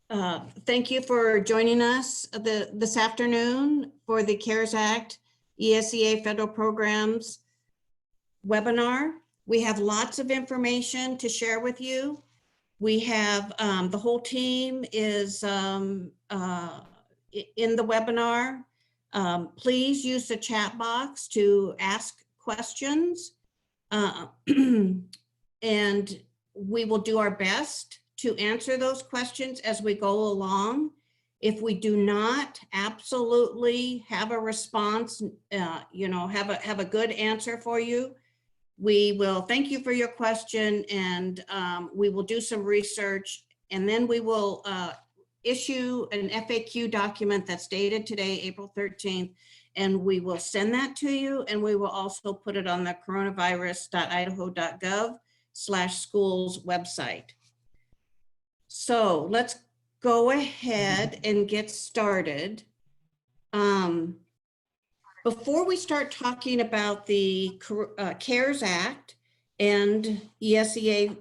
Thank you for joining us this afternoon for the CARES Act ESEA federal programs webinar. We have lots of information to share with you. We have the whole team is in the webinar. Please use the chat box to ask questions and we will do our best to answer those questions as we go along. If we do not absolutely have a response, have a good answer for you, we will thank you for your question and we will do some research and then we will issue an FAQ document that's dated today, April 13th, and we will send that to you and we will also put it on the coronavirus.idaho.gov/schools website. So let's go ahead and get started. Before we start talking about the CARES Act and ESEA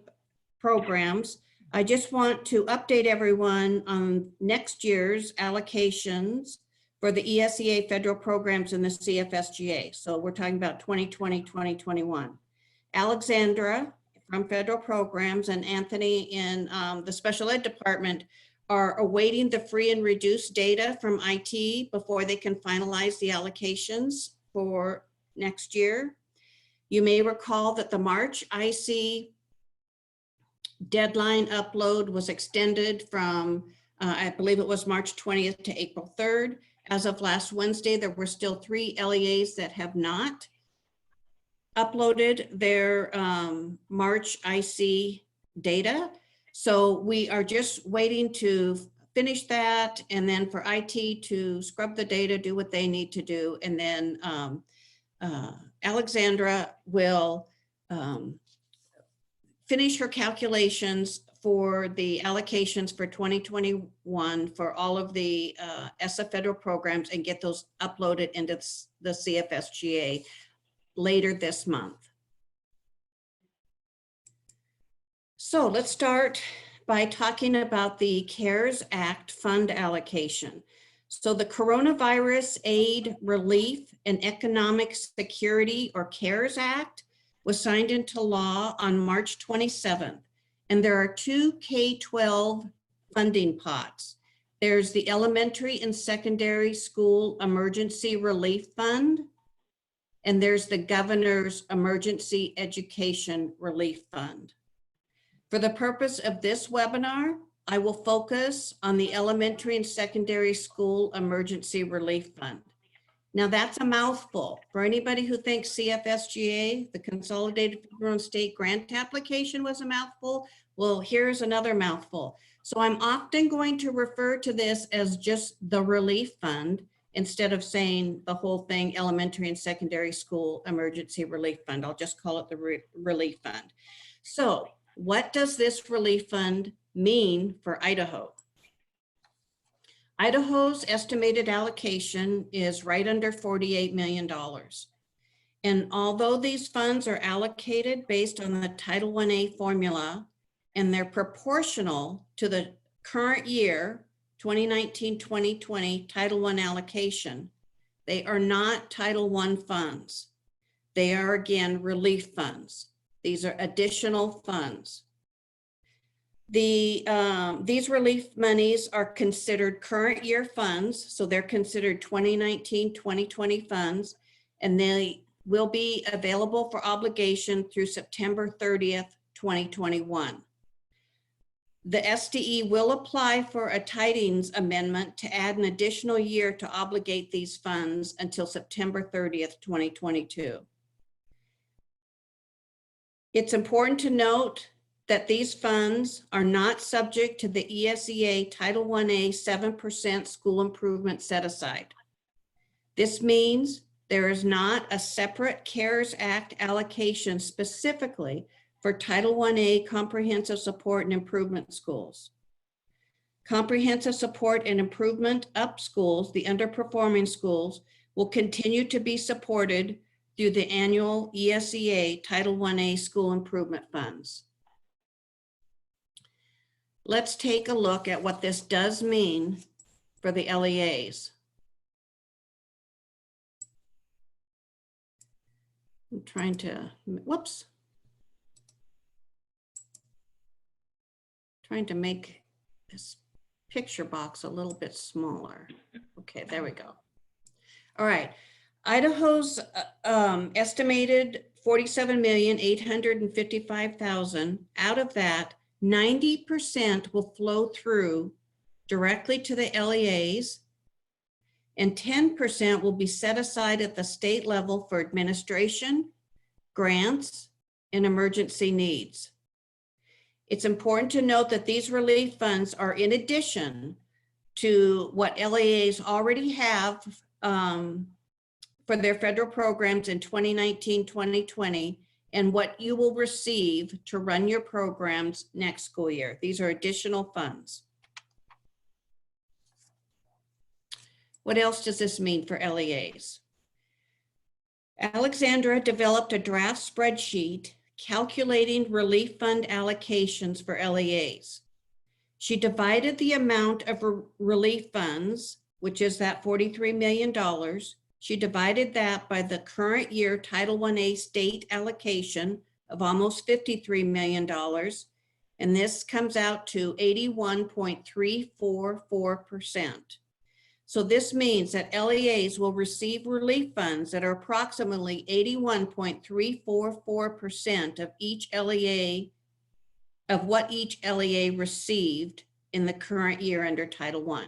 programs, I just want to update everyone on next year's allocations for the ESEA federal programs in the CFSGA. So we're talking about 2020, 2021. Alexandra from federal programs and Anthony in the special ed department are awaiting the free and reduced data from IT before they can finalize the allocations for next year. You may recall that the March IC deadline upload was extended from, I believe it was March 20th to April 3rd. As of last Wednesday, there were still 3 LEAs that have not uploaded their March IC data. So we are just waiting to finish that and then for IT to scrub the data, do what they need to do. And then Alexandra will finish her calculations for the allocations for 2021 for all of the ESEA federal programs and get those uploaded into the CFSGA later this month. So let's start by talking about the CARES Act fund allocation. So the Coronavirus Aid, Relief, and Economic Security, or CARES Act, was signed into law on March 27th. And there are 2 K-12 funding pots. There's the Elementary and Secondary School Emergency Relief Fund, and there's the Governor's Emergency Education Relief Fund. For the purpose of this webinar, I will focus on the Elementary and Secondary School Emergency Relief Fund. Now that's a mouthful. For anybody who thinks CFSGA, the Consolidated Federal and State Grant Application, was a mouthful, well, here's another mouthful. So I'm often going to refer to this as just the Relief Fund instead of saying the whole thing, Elementary and Secondary School Emergency Relief Fund. I'll just call it the Relief Fund. So what does this relief fund mean for Idaho? Idaho's estimated allocation is right under $48 million. And although these funds are allocated based on the Title I-A formula and they're proportional to the current year, 2019-2020 Title I allocation, they are not Title I funds. They are, again, relief funds. These are additional funds. These relief monies are considered current year funds, so they're considered 2019-2020 funds, and they will be available for obligation through September 30th, 2021. The SDE will apply for a tidings amendment to add an additional year to obligate these funds until September 30th, 2022. It's important to note that these funds are not subject to the ESEA Title I-A 7% school improvement set aside. This means there is not a separate CARES Act allocation specifically for Title I-A comprehensive support and improvement schools. Comprehensive support and improvement up schools, the underperforming schools, will continue to be supported through the annual ESEA Title I-A school improvement funds. let's take a look at what this does mean for the LEAs. I'm trying to, whoops. Trying to make this picture box a little bit smaller. Okay, there we go. All right, Idaho's estimated 47,855,000. Out of that, 90% will flow through directly to the LEAs, and 10% will be set aside at the state level for administration, grants, and emergency needs. It's important to note that these relief funds are in addition to what LEAs already have for their federal programs in 2019, 2020, and what you will receive to run your programs next school year. These are additional funds. What else does this mean for LEAs? Alexandra developed a draft spreadsheet calculating relief fund allocations for LEAs. She divided the amount of relief funds, which is that $43 million. She divided that by the current year Title I-A state allocation of almost $53 million. And this comes out to 81.344%. So this means that LEAs will receive relief funds that are approximately 81.344% of each LEA, of what each LEA received in the current year under Title I.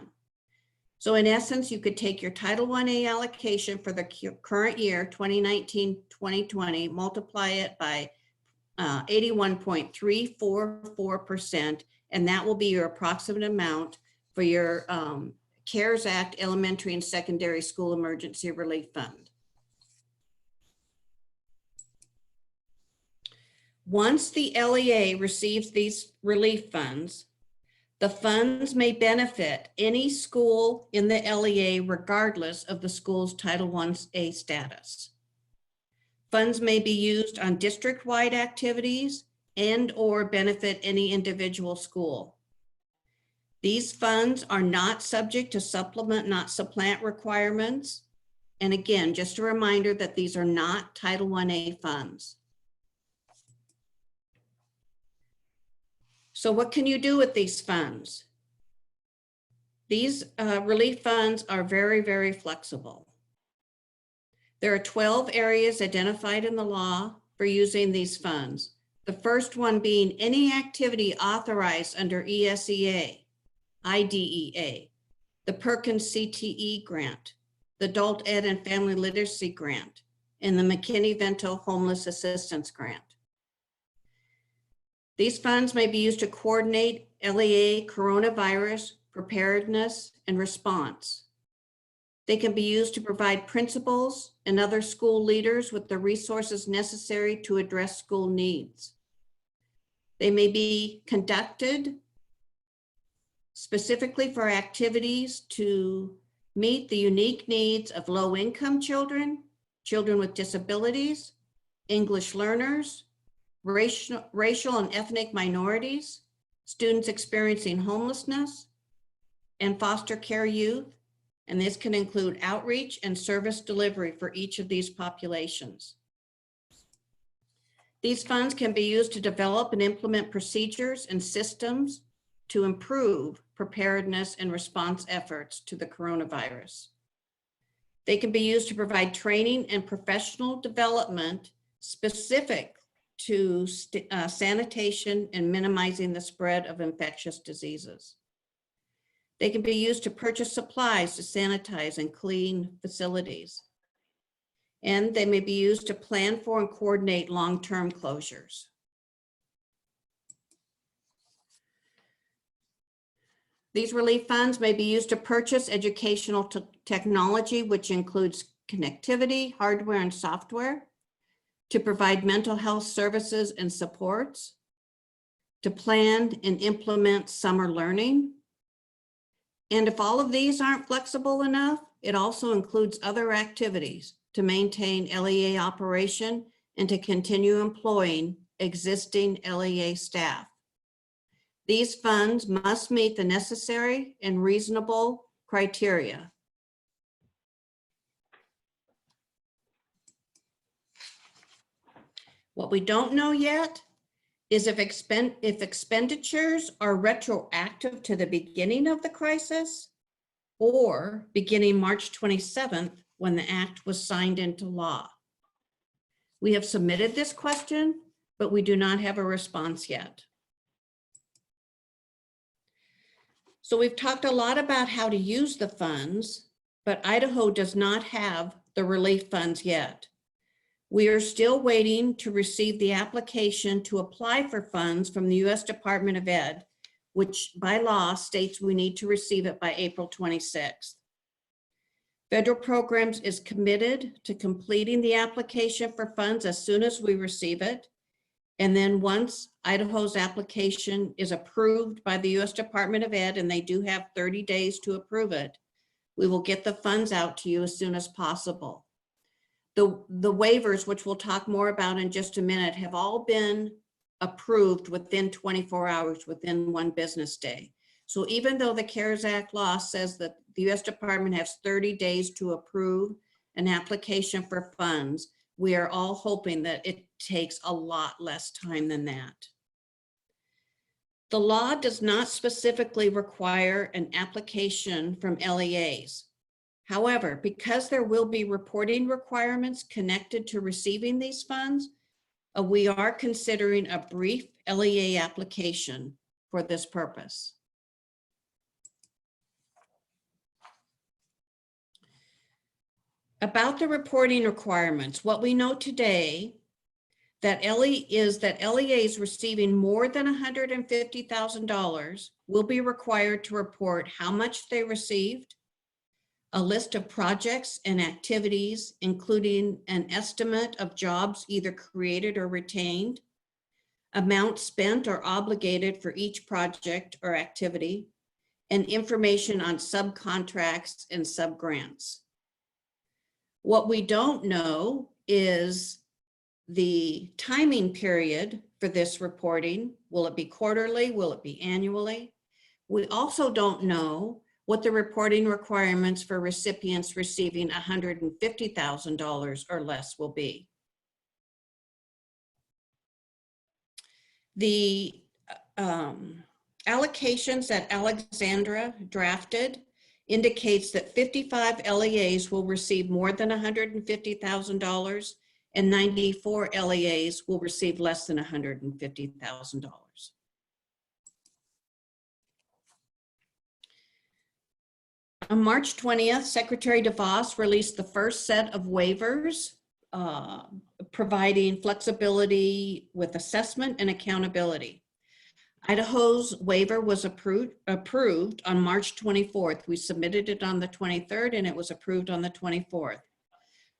So in essence, you could take your Title I-A allocation for the current year, 2019-2020, multiply it by 81.344%, and that will be your approximate amount for your CARES Act Elementary and Secondary School Emergency Relief Fund. Once the LEA receives these relief funds, the funds may benefit any school in the LEA regardless of the school's Title I-A status. Funds may be used on district-wide activities and/or benefit any individual school. These funds are not subject to supplement, not supplant requirements. And again, just a reminder that these are not Title I-A funds. So what can you do with these funds? These relief funds are very, very flexible. There are 12 areas identified in the law for using these funds. The first one being any activity authorized under ESEA, IDEA, the Perkins CTE grant, the Adult Ed and Family Literacy grant, and the McKinney-Vento Homeless Assistance Grant. These funds may be used to coordinate LEA coronavirus preparedness and response. They can be used to provide principals and other school leaders with the resources necessary to address school needs. They may be conducted specifically for activities to meet the unique needs of low-income children, children with disabilities, English learners, racial and ethnic minorities, students experiencing homelessness, and foster care youth. And this can include outreach and service delivery for each of these populations. These funds can be used to develop and implement procedures and systems to improve preparedness and response efforts to the coronavirus. They can be used to provide training and professional development specific to sanitation and minimizing the spread of infectious diseases. They can be used to purchase supplies to sanitize and clean facilities. And they may be used to plan for and coordinate long-term closures. These relief funds may be used to purchase educational technology, which includes connectivity, hardware, and software, to provide mental health services and supports, to plan and implement summer learning. And if all of these aren't flexible enough, it also includes other activities to maintain LEA operation and to continue employing existing LEA staff. These funds must meet the necessary and reasonable criteria. What we don't know yet is if expenditures are retroactive to the beginning of the crisis or beginning March 27th when the act was signed into law. We have submitted this question, but we do not have a response yet. So we've talked a lot about how to use the funds, but Idaho does not have the relief funds yet. We are still waiting to receive the application to apply for funds from the U.S. Department of Ed, which by law states we need to receive it by April 26th. Federal Programs is committed to completing the application for funds as soon as we receive it. And then once Idaho's application is approved by the U.S. Department of Ed, and they do have 30 days to approve it, we will get the funds out to you as soon as possible. The waivers, which we'll talk more about in just a minute, have all been approved within 24 hours, within one business day. So even though the CARES Act law says that the U.S. Department has 30 days to approve an application for funds, we are all hoping that it takes a lot less time than that. The law does not specifically require an application from LEAs. However, because there will be reporting requirements connected to receiving these funds, we are considering a brief LEA application for this purpose. About the reporting requirements, what we know today is that LEAs receiving more than $150,000 will be required to report how much they received, a list of projects and activities, including an estimate of jobs either created or retained, amount spent or obligated for each project or activity, and information on subcontracts and subgrants. What we don't know is the timing period for this reporting. Will it be quarterly? Will it be annually? We also don't know what the reporting requirements for recipients receiving $150,000 or less will be. The allocations that Alexandra drafted indicates that 55 LEAs will receive more than $150,000 and 94 LEAs will receive less than $150,000. On March 20th, Secretary DeVos released the first set of waivers, providing flexibility with assessment and accountability. Idaho's waiver was approved on March 24th. We submitted it on the 23rd and it was approved on the 24th.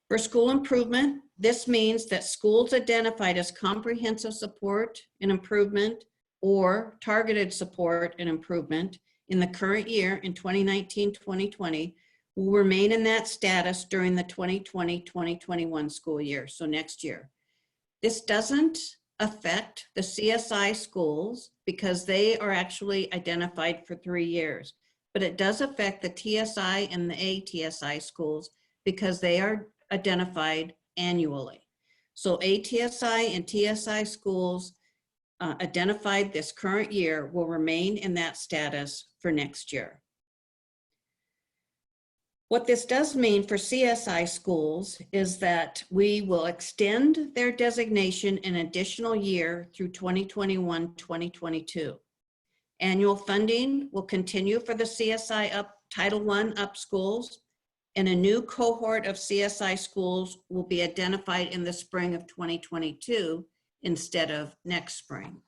For school improvement, this means that schools identified as comprehensive support and improvement or targeted support and improvement in the current year in 2019-2020 will remain in that status during the 2020-2021 school year, so next year. This doesn't affect the CSI schools because they are actually identified for 3 years, but it does affect the TSI and the ATSI schools because they are identified annually. So ATSI and TSI schools identified this current year will remain in that status for next year. What this does mean for CSI schools is that we will extend their designation an additional year through 2021-2022. Annual funding will continue for the CSI Title I UP schools, and a new cohort of CSI schools will be identified in the spring of 2022 instead of next spring.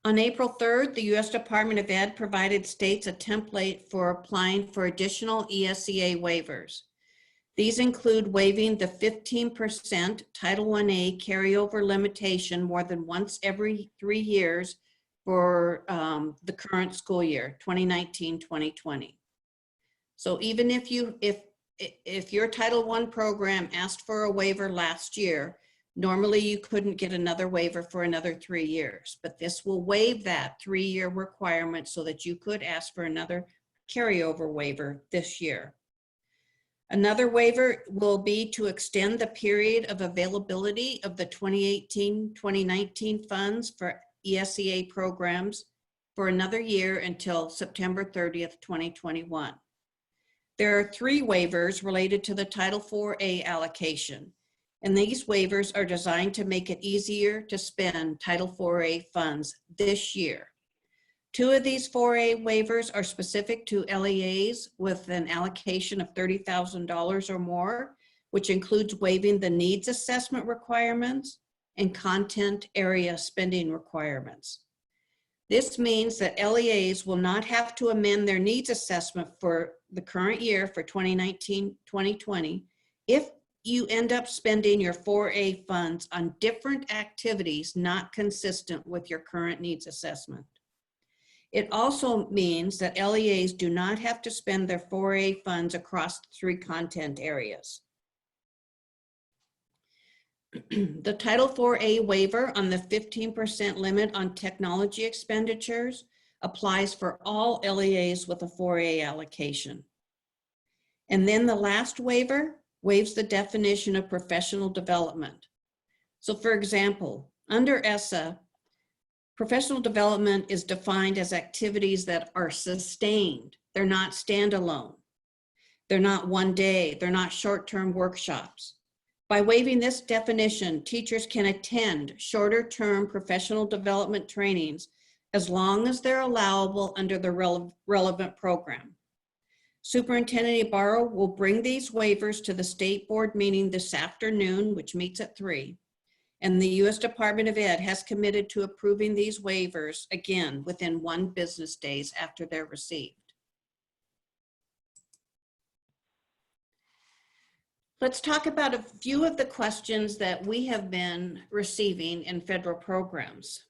On April 3rd, the U.S. Department of Ed provided states a template for applying for additional ESEA waivers. These include waiving the 15% Title I-A carryover limitation more than once every 3 years for the current school year, 2019-2020. So even if your Title I program asked for a waiver last year, Normally, you couldn't get another waiver for another 3 years, but this will waive that 3-year requirement so that you could ask for another carryover waiver this year. Another waiver will be to extend the period of availability of the 2018-2019 funds for ESEA programs for another year until September 30th, 2021. There are 3 waivers related to the Title IV-A allocation, and these waivers are designed to make it easier to spend Title IV-A funds this year. 2 of these 4A waivers are specific to LEAs with an allocation of $30,000 or more, which includes waiving the needs assessment requirements and content area spending requirements. This means that LEAs will not have to amend their needs assessment for the current year for 2019-2020 if you end up spending your 4A funds on different activities not consistent with your current needs assessment. It also means that LEAs do not have to spend their 4A funds across 3 content areas. The Title IV-A waiver on the 15% limit on technology expenditures applies for all LEAs with a 4A allocation. And then the last waiver waives the definition of professional development. So for example, under ESEA, professional development is defined as activities that are sustained. They're not standalone. They're not one day. They're not short-term workshops. By waiving this definition, teachers can attend shorter-term professional development trainings as long as they're allowable under the relevant program. Superintendent Ybarra will bring these waivers to the state board meeting this afternoon, which meets at 3. And the U.S. Department of Ed has committed to approving these waivers again within 1 business days after they're received. Let's talk about a few of the questions that we have been receiving in federal programs.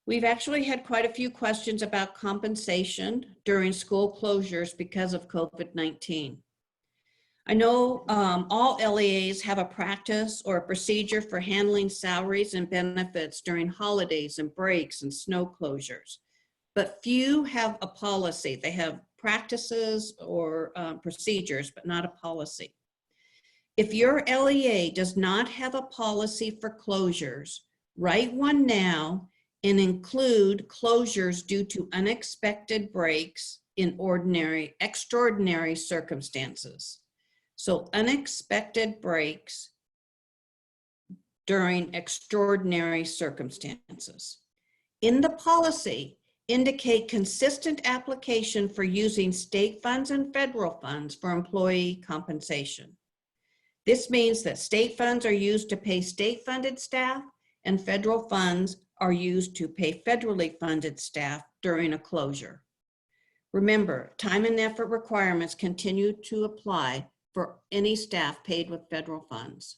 We've actually had quite a few questions about compensation during school closures because of COVID-19. I know all LEAs have a practice or a procedure for handling salaries and benefits during holidays and breaks and snow closures, but few have a policy. They have practices or procedures, but not a policy. If your LEA does not have a policy for closures, write one now and include closures due to unexpected breaks in extraordinary circumstances. So unexpected breaks during extraordinary circumstances. In the policy, indicate consistent application for using state funds and federal funds for employee compensation. This means that state funds are used to pay state-funded staff and federal funds are used to pay federally funded staff during a closure. Remember, time and effort requirements continue to apply for any staff paid with federal funds.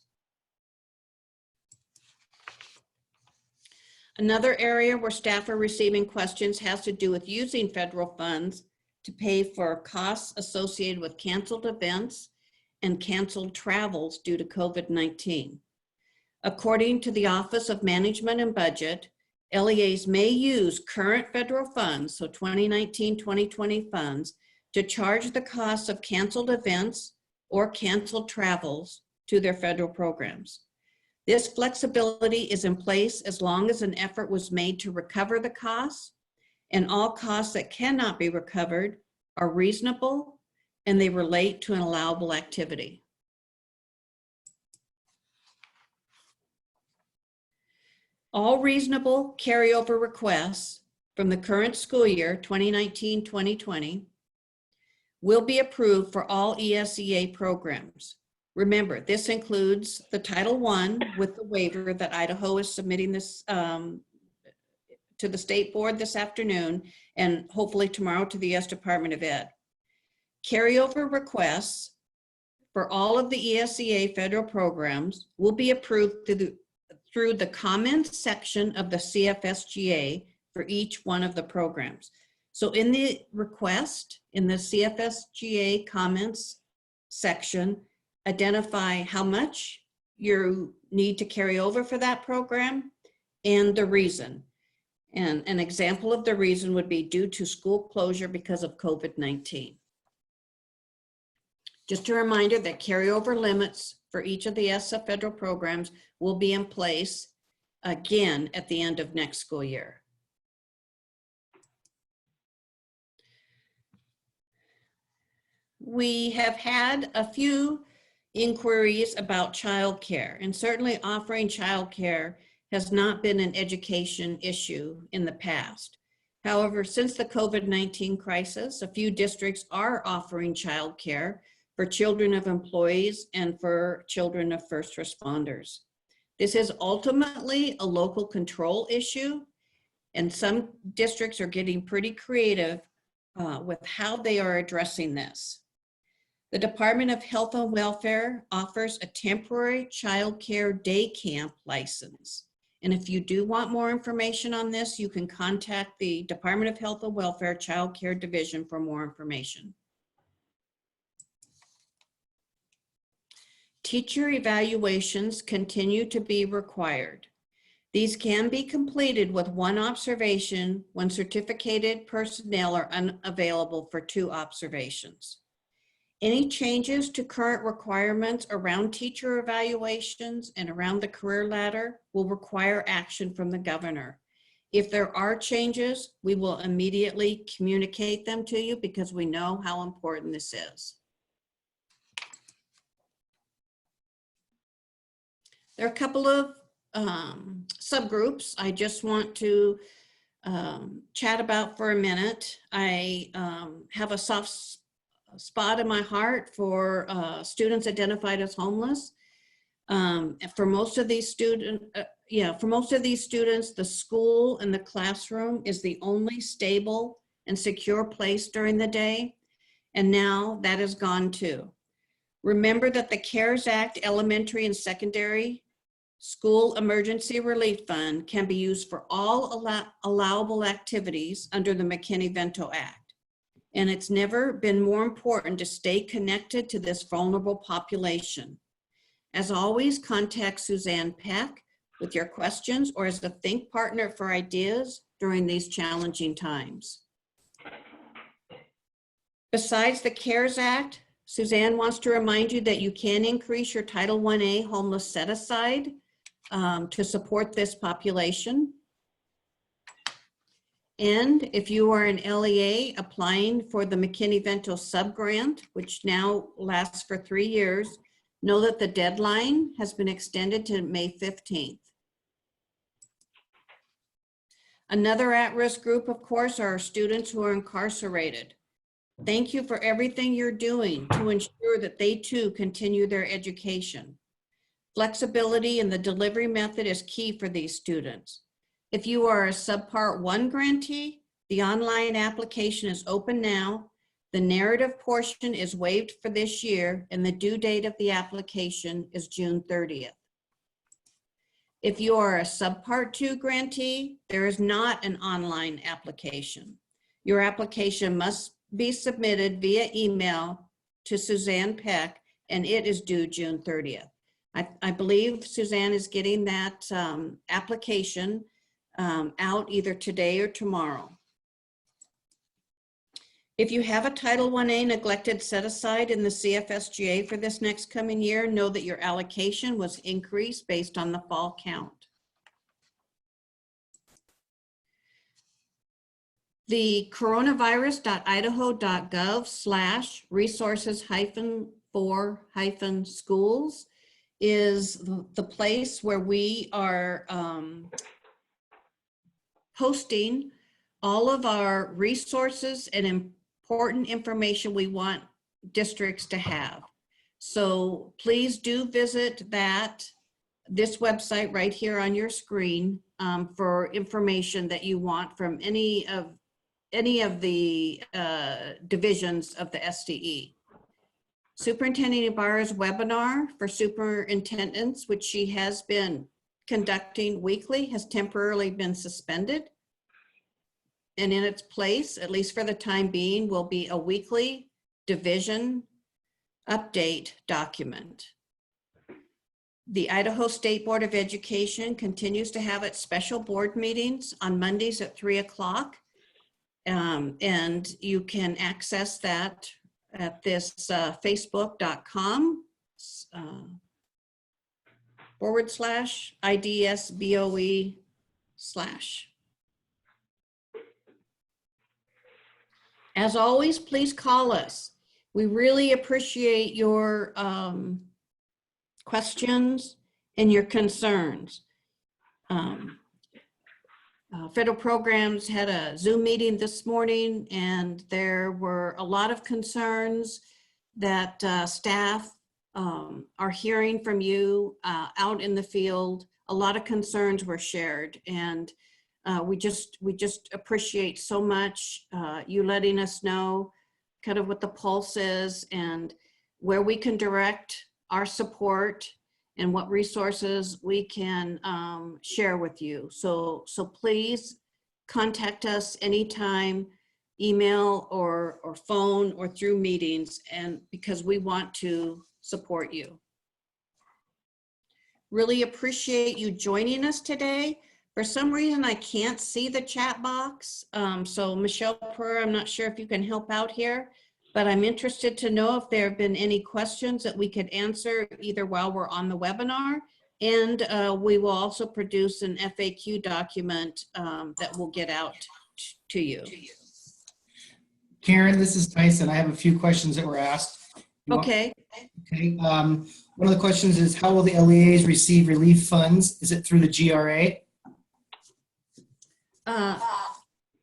Another area where staff are receiving questions has to do with using federal funds to pay for costs associated with canceled events and canceled travels due to COVID-19. According to the Office of Management and Budget, LEAs may use current federal funds, so 2019-2020 funds, to charge the costs of canceled events or canceled travels to their federal programs. This flexibility is in place as long as an effort was made to recover the costs, and all costs that cannot be recovered are reasonable and they relate to an allowable activity. All reasonable carryover requests from the current school year, 2019-2020, will be approved for all ESEA programs. Remember, this includes the Title I with the waiver that Idaho is submitting this to the state board this afternoon and hopefully tomorrow to the U.S. Department of Ed. Carryover requests for all of the ESEA federal programs will be approved through the comments section of the CFSGA for each one of the programs. So in the request, in the CFSGA comments section, identify how much you need to carry over for that program and the reason. And an example of the reason would be due to school closure because of COVID-19. Just a reminder that carryover limits for each of the ESEA federal programs will be in place again at the end of next school year. We have had a few inquiries about childcare, and certainly offering childcare has not been an education issue in the past. However, since the COVID-19 crisis, a few districts are offering childcare for children of employees and for children of first responders. This is ultimately a local control issue, and some districts are getting pretty creative with how they are addressing this. The Department of Health and Welfare offers a temporary child care day camp license. And if you do want more information on this, you can contact the Department of Health and Welfare Child Care Division for more information. Teacher evaluations continue to be required. These can be completed with one observation when certificated personnel are unavailable for 2 observations. Any changes to current requirements around teacher evaluations and around the career ladder will require action from the governor. If there are changes, we will immediately communicate them to you because we know how important this is. There are a couple of subgroups I just want to chat about for a minute. I have a soft spot in my heart for students identified as homeless. For most of these students, the school and the classroom is the only stable and secure place during the day, and now that is gone too. Remember that the CARES Act Elementary and Secondary School Emergency Relief Fund can be used for all allowable activities under the McKinney-Vento Act. And it's never been more important to stay connected to this vulnerable population. As always, contact Suzanne Peck with your questions or as a think partner for ideas during these challenging times. Besides the CARES Act, Suzanne wants to remind you that you can increase your Title 1A homeless set-aside to support this population. And if you are an LEA applying for the McKinney-Vento subgrant, which now lasts for 3 years, know that the deadline has been extended to May 15th. Another at-risk group, of course, are students who are incarcerated. Thank you for everything you're doing to ensure that they too continue their education. Flexibility in the delivery method is key for these students. If you are a Subpart 1 grantee, the online application is open now. The narrative portion is waived for this year, and the due date of the application is June 30th. If you are a Subpart 2 grantee, there is not an online application. Your application must be submitted via email to Suzanne Peck, and it is due June 30th. I believe Suzanne is getting that application out either today or tomorrow. If you have a Title 1A neglected set aside in the CFSGA for this next coming year, know that your allocation was increased based on the fall count. The coronavirus.idaho.gov/resources-for-schools is the place where we are posting all of our resources and important information we want districts to have. So please do visit this website right here on your screen for information that you want from any of the divisions of the SDE. Superintendent Ybarra's webinar for superintendents, which she has been conducting weekly, has temporarily been suspended. And in its place, at least for the time being, will be a weekly division update document. The Idaho State Board of Education continues to have its special board meetings on Mondays at 3 o'clock. And you can access that at this facebook.com /IDSBOE/. As always, please call us. We really appreciate your questions and your concerns. Federal Programs had a Zoom meeting this morning, and there were a lot of concerns that staff are hearing from you out in the field. A lot of concerns were shared, and we just appreciate so much you letting us know kind of what the pulse is and where we can direct our support and what resources we can share with you. So please contact us anytime, email or phone or through meetings, and because we want to support you. Really appreciate you joining us today. For some reason, I can't see the chat box. So Michelle Purr, I'm not sure if you can help out here, but I'm interested to know if there have been any questions that we could answer either while we're on the webinar, and we will also produce an FAQ document that we'll get out to you. Karen, this is Tyson. I have a few questions that were asked. Okay. Okay. One of the questions is, how will the LEAs receive relief funds? Is it through the GRA?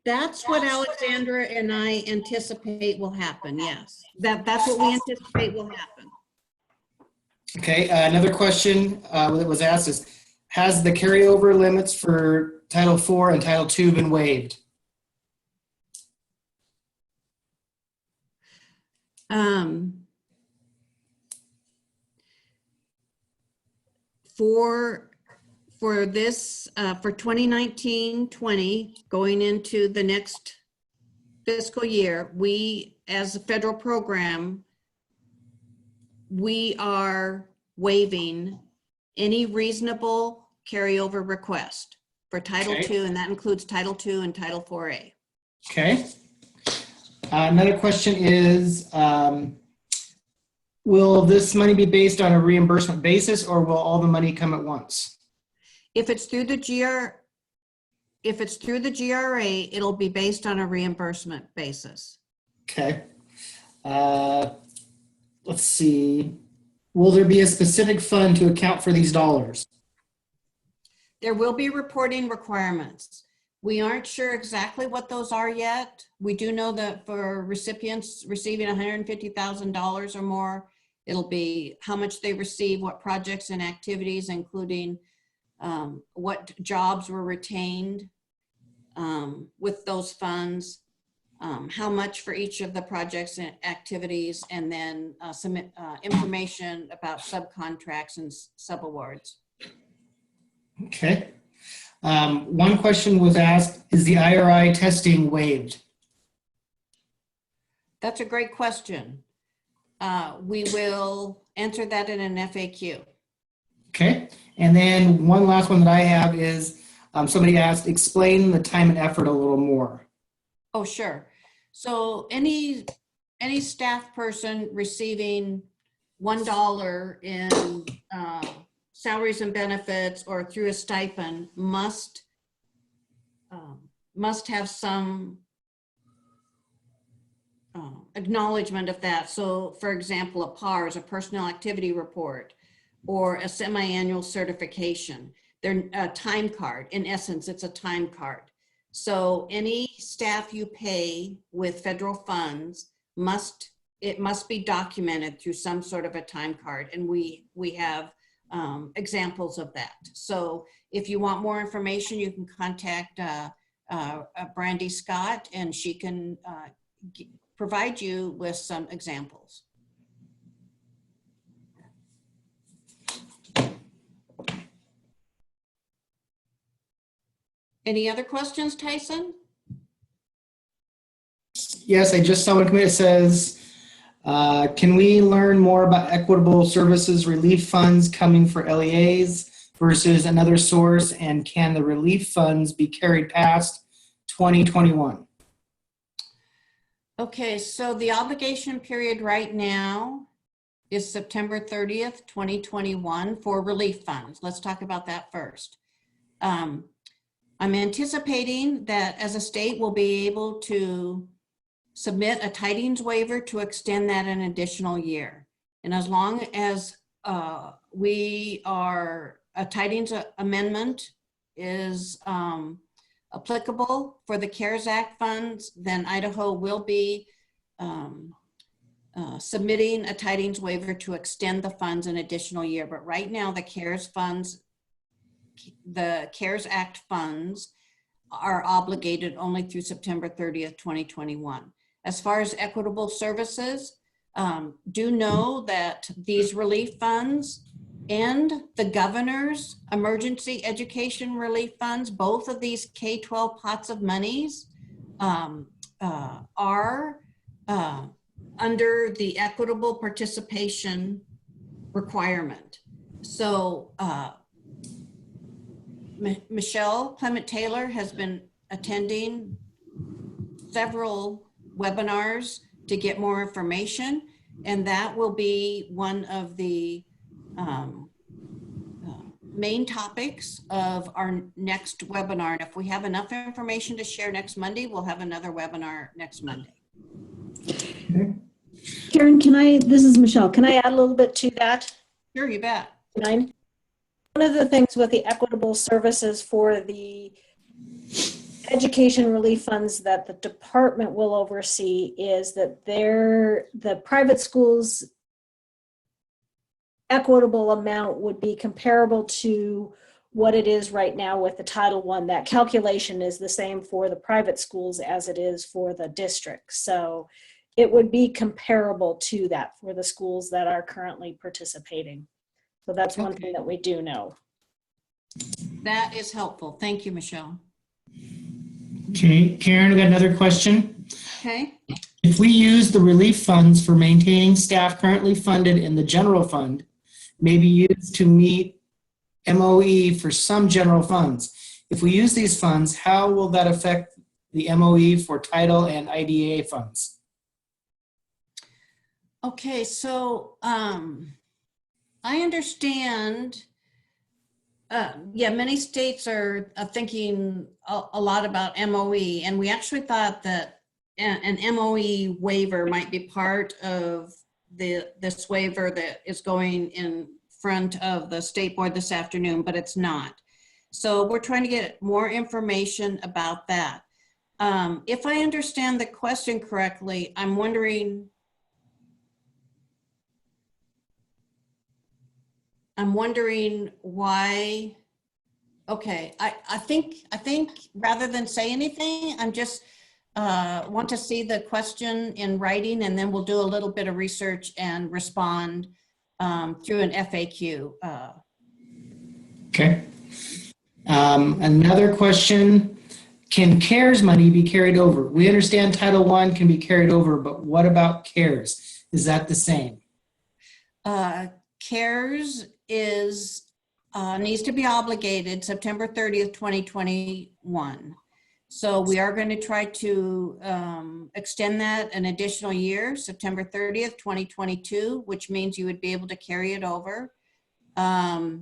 That's what Alexandra and I anticipate will happen. Yes, that's what we anticipate will happen. Okay. Another question that was asked is, has the carryover limits for Title IV and Title II been waived? For this, for 2019-20, going into the next fiscal year, we, as a federal program, we are waiving any reasonable carryover request for Title II, and that includes Title II and Title IVA. Okay. Another question is, will this money be based on a reimbursement basis, or will all the money come at once? If it's through the GRA, it'll be based on a reimbursement basis. Okay. Let's see. Will there be a specific fund to account for these dollars? There will be reporting requirements. We aren't sure exactly what those are yet. We do know that for recipients receiving $150,000 or more, it'll be how much they receive, what projects and activities, including what jobs were retained with those funds, how much for each of the projects and activities, and then some information about subcontracts and subawards. Okay. One question was asked, is the IRI testing waived? That's a great question. We will answer that in an FAQ. Okay. And then one last one that I have is, somebody asked, explain the time and effort a little more. Oh, sure. So any staff person receiving $1 in salaries and benefits or through a stipend must have some acknowledgement of that. So for example, a PARS, a personnel activity report, or a semi-annual certification. They're a time card. In essence, it's a time card. So any staff you pay with federal funds must be documented through some sort of a time card, and we have examples of that. So if you want more information, you can contact Brandy Scott, and she can provide you with some examples. Any other questions, Tyson? Yes, I just saw one comment that says, Can we learn more about equitable services relief funds coming for LEAs versus another source? And can the relief funds be carried past 2021? Okay, so the obligation period right now is September 30th, 2021 for relief funds. Let's talk about that first. I'm anticipating that as a state we'll be able to submit a tidings waiver to extend that an additional year. And as long as a tidings amendment is applicable for the CARES Act funds, then Idaho will be submitting a tidings waiver to extend the funds an additional year. But right now, the CARES Act funds are obligated only through September 30th, 2021. As far as equitable services, do know that these relief funds and the governor's emergency education relief funds, both of these K-12 pots of monies are under the equitable participation requirement. So Michelle Clement-Taylor has been attending several webinars to get more information, and that will be one of the main topics of our next webinar. And if we have enough information to share next Monday, we'll have another webinar next Monday. Okay. Karen, this is Michelle, can I add a little bit to that? Sure, you bet. One of the things with the equitable services for the education relief funds that the department will oversee is that the private schools equitable amount would be comparable to what it is right now with the Title I. That calculation is the same for the private schools as it is for the district. So it would be comparable to that for the schools that are currently participating. So that's one thing that we do know. That is helpful. Thank you, Michelle. Okay, Karen, I got another question. Okay. If we use the relief funds for maintaining staff currently funded in the general fund, may be used to meet MOE for some general funds. If we use these funds, how will that affect the MOE for title and IDA funds? Okay, so I understand, many states are thinking a lot about MOE, and we actually thought that an MOE waiver might be part of this waiver that is going in front of the state board this afternoon, but it's not. So we're trying to get more information about that. If I understand the question correctly, I'm wondering why. Okay, I think rather than say anything, I'm just want to see the question in writing, and then we'll do a little bit of research and respond through an FAQ. Okay. Another question, can CARES money be carried over? We understand Title I can be carried over, but what about CARES? Is that the same? CARES needs to be obligated September 30th, 2021. So we are going to try to extend that an additional year, September 30th, 2022, which means you would be able to carry it over. But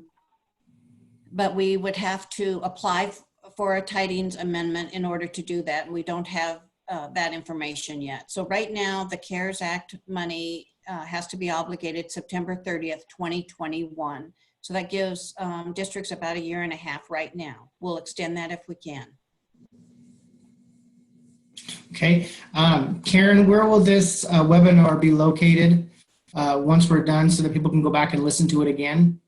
we would have to apply for a tidings amendment in order to do that. And we don't have that information yet. So right now, the CARES Act money has to be obligated September 30th, 2021. So that gives districts about a year and a half right now. We'll extend that if we can. Okay. Karen, where will this webinar be located once we're done so that people can go back and listen to it again?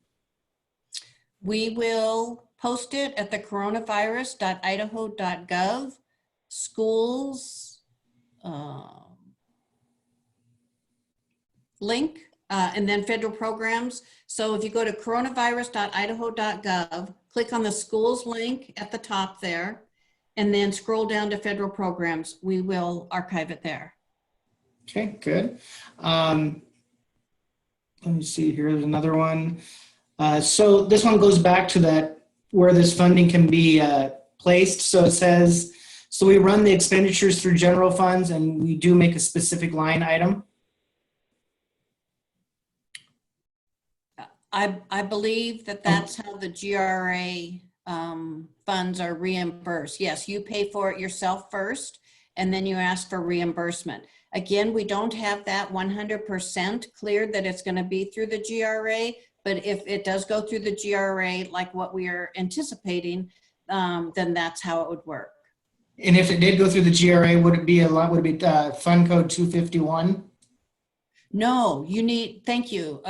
We will post it at the coronavirus.idaho.gov schools link, and then federal programs. So if you go to coronavirus.idaho.gov, click on the schools link at the top there, and then scroll down to federal programs, we will archive it there. Okay, good. Let me see here. There's another one. So this one goes back to that where this funding can be placed. So it says, so we run the expenditures through general funds and we do make a specific line item. I believe that that's how the GRA funds are reimbursed. Yes, you pay for it yourself first, and then you ask for reimbursement. Again, we don't have that 100% cleared that it's going to be through the GRA, but if it does go through the GRA, like what we are anticipating, then that's how it would work. And if it did go through the GRA, would it be fund code 251? No, you need, thank you.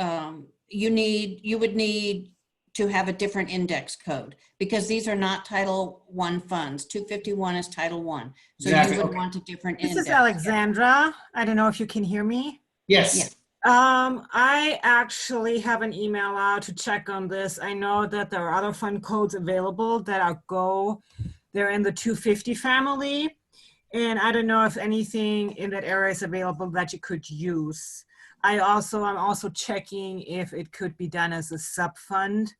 You would need to have a different index code because these are not Title I funds. 251 is Title I. So Exactly. you would want a different This index. is Alexandra. I don't know if you can hear me. Yes. Yeah. I actually have an email out to check on this. I know that there are other fund codes available that they're in the 250 family. And I don't know if anything in that area is available that you could use. I'm also checking if it could be done as a sub fund,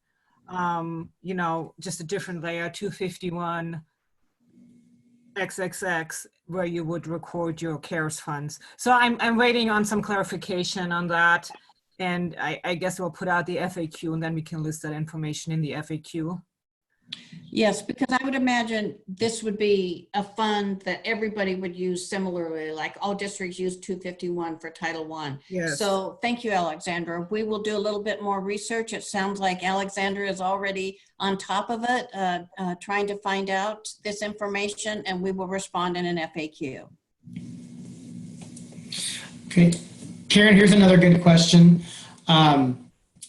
you know, just a different layer, 251 XXX, where you would record your CARES funds. So I'm waiting on some clarification on that. And I guess we'll put out the FAQ and then we can list that information in the FAQ. Yes, because I would imagine this would be a fund that everybody would use similarly, like all districts use 251 for Title I. Yes. So thank you, Alexandra. We will do a little bit more research. It sounds like Alexandra is already on top of it, trying to find out this information, and we will respond in an FAQ. Okay. Karen, here's another good question. It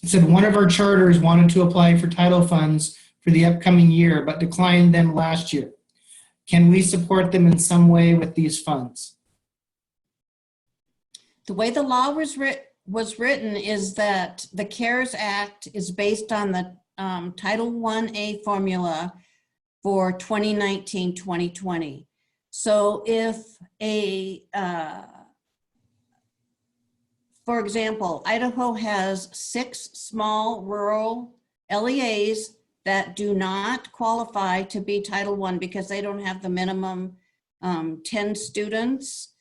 said one of our charters wanted to apply for title funds for the upcoming year, but declined them last year. Can we support them in some way with these funds? The way the law was written is that the CARES Act is based on the Title 1A formula for 2019-2020. So if for example, Idaho has 6 small rural LEAs that do not qualify to be Title I because they don't have the minimum 10 students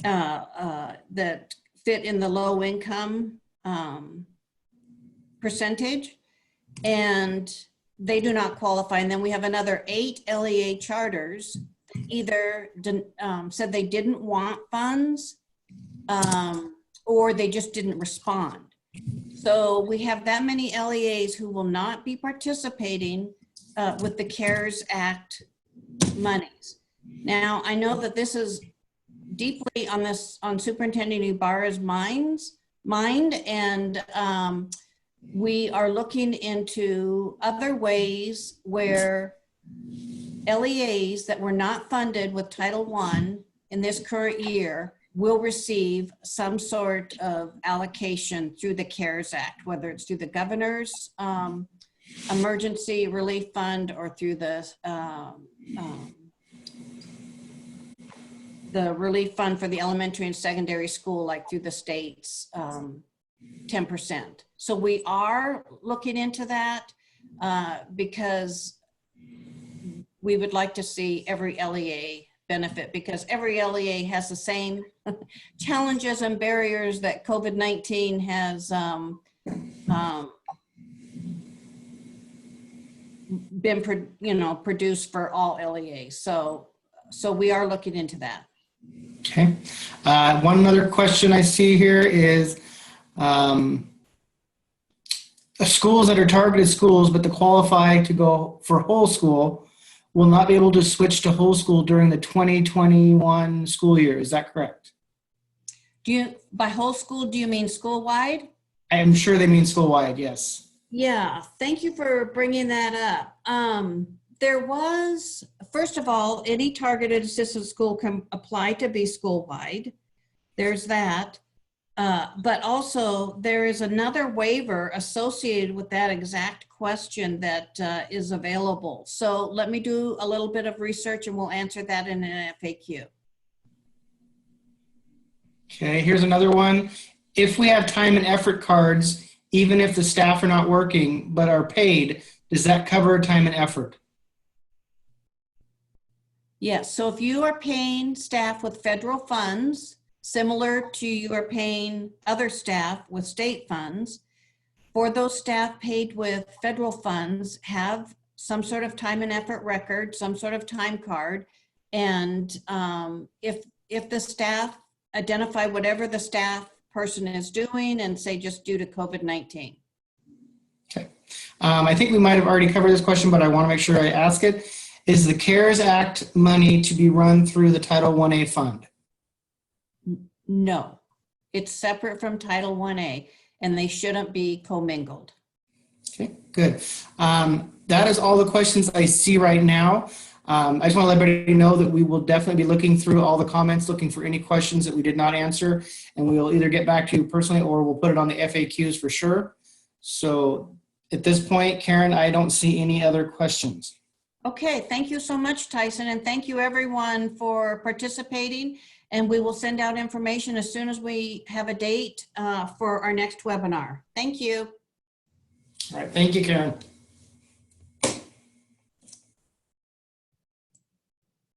that fit in the low income percentage, and they do not qualify. And then we have another 8 LEA charters that either said they didn't want funds or they just didn't respond. So we have that many LEAs who will not be participating with the CARES Act monies. Now, I know that this is deeply on Superintendent Ybarra's mind, and we are looking into other ways where LEAs that were not funded with Title I in this current year will receive some sort of allocation through the CARES Act, whether it's through the governor's emergency relief fund or through the relief fund for the elementary and secondary school, like through the state's 10%. So we are looking into that because we would like to see every LEA benefit, because every LEA has the same challenges and barriers that COVID-19 has been produced for all LEAs. So we are looking into that. Okay. One other question I see here is schools that are targeted schools, but to qualify to go for whole school will not be able to switch to whole school during the 2021 school year. Is that correct? By whole school, do you mean school-wide? I am sure they mean school-wide, yes. Yeah, thank you for bringing that up. There was, first of all, any targeted assisted school can apply to be school-wide. There's that. But also there is another waiver associated with that exact question that is available. So let me do a little bit of research and we'll answer that in an FAQ. Okay, here's another one. If we have time and effort cards, even if the staff are not working but are paid, does that cover time and effort? Yes, so if you are paying staff with federal funds, similar to you are paying other staff with state funds, for those staff paid with federal funds, have some sort of time and effort record, some sort of time card. And if the staff identify whatever the staff person is doing and say just due to COVID-19. Okay. I think we might have already covered this question, but I want to make sure I ask it. Is the CARES Act money to be run through the Title 1A fund? No, it's separate from Title 1A and they shouldn't be commingled. Okay, good. That is all the questions I see right now. I just want to let everybody know that we will definitely be looking through all the comments, looking for any questions that we did not answer, and we will either get back to you personally or we'll put it on the FAQs for sure. So at this point, Karen, I don't see any other questions. Okay, thank you so much, Tyson, and thank you everyone for participating. And we will send out information as soon as we have a date for our next webinar. Thank you. All right, thank you, Karen.